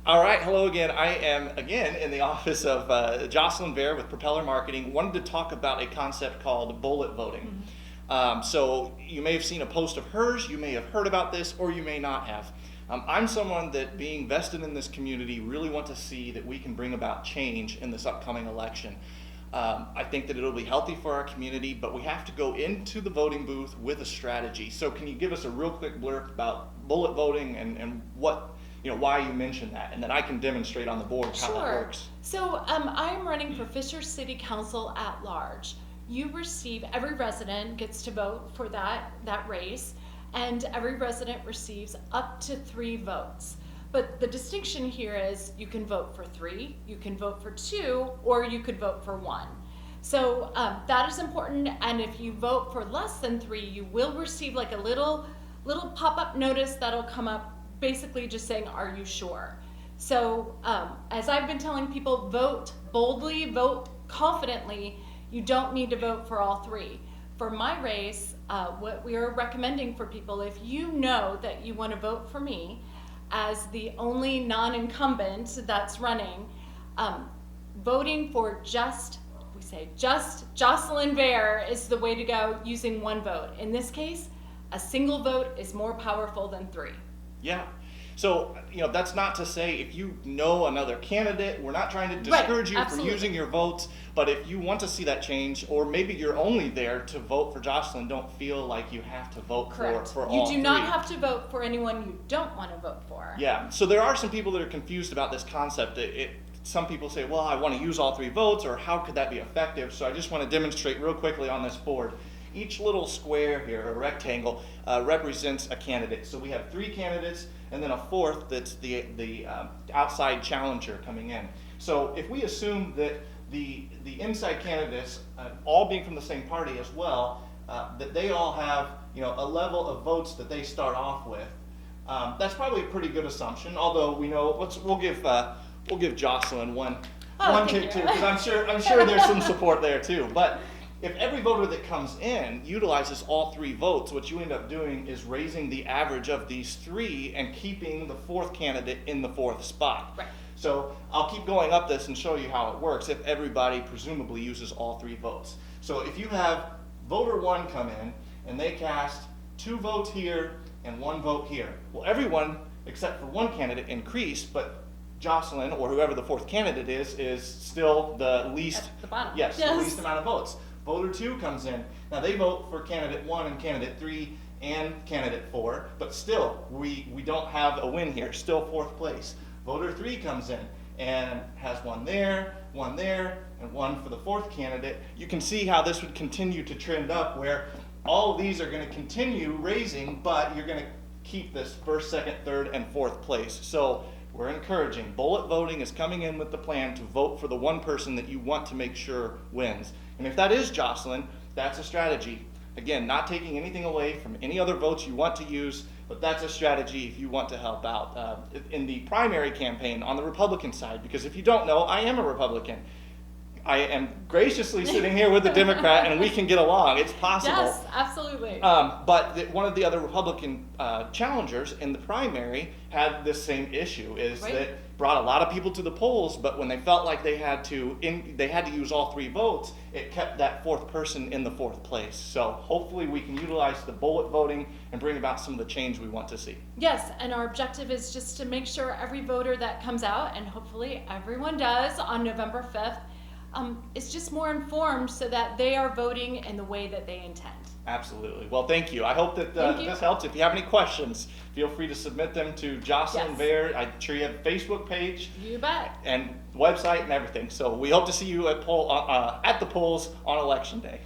All right, hello again. I am again in the office of Jocelyn Bear with Propeller Marketing. Wanted to talk about a concept called bullet voting. So you may have seen a post of hers, you may have heard about this, or you may not have. I'm someone that, being vested in this community, really want to see that we can bring about change in this upcoming election. I think that it'll be healthy for our community, but we have to go into the voting booth with a strategy. So can you give us a real quick blurb about bullet voting and what, why you mentioned that, and then I can demonstrate on the board how that works. So I'm running for Fisher City Council at large. Every resident gets to vote for that race, and every resident receives up to 3 votes. But the distinction here is you can vote for 3, you can vote for 2, or you could vote for 1. So that is important, and if you vote for less than 3, you will receive like a little pop-up notice that'll come up basically just saying, are you sure? So as I've been telling people, vote boldly, vote confidently. You don't need to vote for all 3. For my race, what we are recommending for people, if you know that you want to vote for me as the only non-incumbent that's running, voting for just Jocelyn Bear is the way to go, using 1 vote. In this case, a single vote is more powerful than 3. Yeah. So, that's not to say if you know another candidate, we're not trying to discourage you from using your votes, but if you want to see that change, or maybe you're only there to vote for Jocelyn, don't feel like you have to vote for all 3. You do not have to vote for anyone you don't want to vote for. Yeah. So there are some people that are confused about this concept. Some people say, well, I want to use all 3 votes, or how could that be effective? So I just want to demonstrate real quickly on this board. Each little square here, a rectangle, represents a candidate. So we have 3 candidates, and then a 4th that's the outside challenger coming in. So if we assume that the inside candidates, all being from the same party as well, that they all have a level of votes that they start off with, that's probably a pretty good assumption. Although we know, we'll give Jocelyn one kick too, because I'm sure there's some support there too. But if every voter that comes in utilizes all 3 votes, what you end up doing is raising the average of these 3 and keeping the 4th candidate in the 4th spot. Right. So I'll keep going up this and show you how it works if everybody presumably uses all 3 votes. So if you have voter 1 come in and they cast 2 votes here and 1 vote here. Well, everyone except for 1 candidate increased, but Jocelyn, or whoever the 4th candidate is still the least. At the bottom. Yes, the least amount of votes. Voter 2 comes in. Now they vote for candidate 1 and candidate 3 and candidate 4, but still we don't have a win here, still 4th place. Voter 3 comes in and has 1 there, and 1 for the 4th candidate. You can see how this would continue to trend up, where all of these are going to continue raising, but you're going to keep this 1st, 2nd, 3rd, and 4th place. So we're encouraging. Bullet voting is coming in with the plan to vote for the one person that you want to make sure wins. And if that is Jocelyn, that's a strategy. Again, not taking anything away from any other votes you want to use, but that's a strategy if you want to help out in the primary campaign on the Republican side. Because if you don't know, I am a Republican. I am graciously sitting here with a Democrat, and we can get along. It's possible. Yes, absolutely. But one of the other Republican challengers in the primary had this same issue, that brought a lot of people to the polls, but when they felt like they had to use all 3 votes, it kept that 4th person in the 4th place. So hopefully we can utilize the bullet voting and bring about some of the change we want to see. Yes, and our objective is just to make sure every voter that comes out, and hopefully everyone does on November 5th, is just more informed so that they are voting in the way that they intend. Absolutely. Well, thank you. I hope that this helps. If you have any questions, feel free to submit them to Jocelyn Bear. I'm sure you have a Facebook page. You bet. And website and everything. So we hope to see you at the polls on Election Day.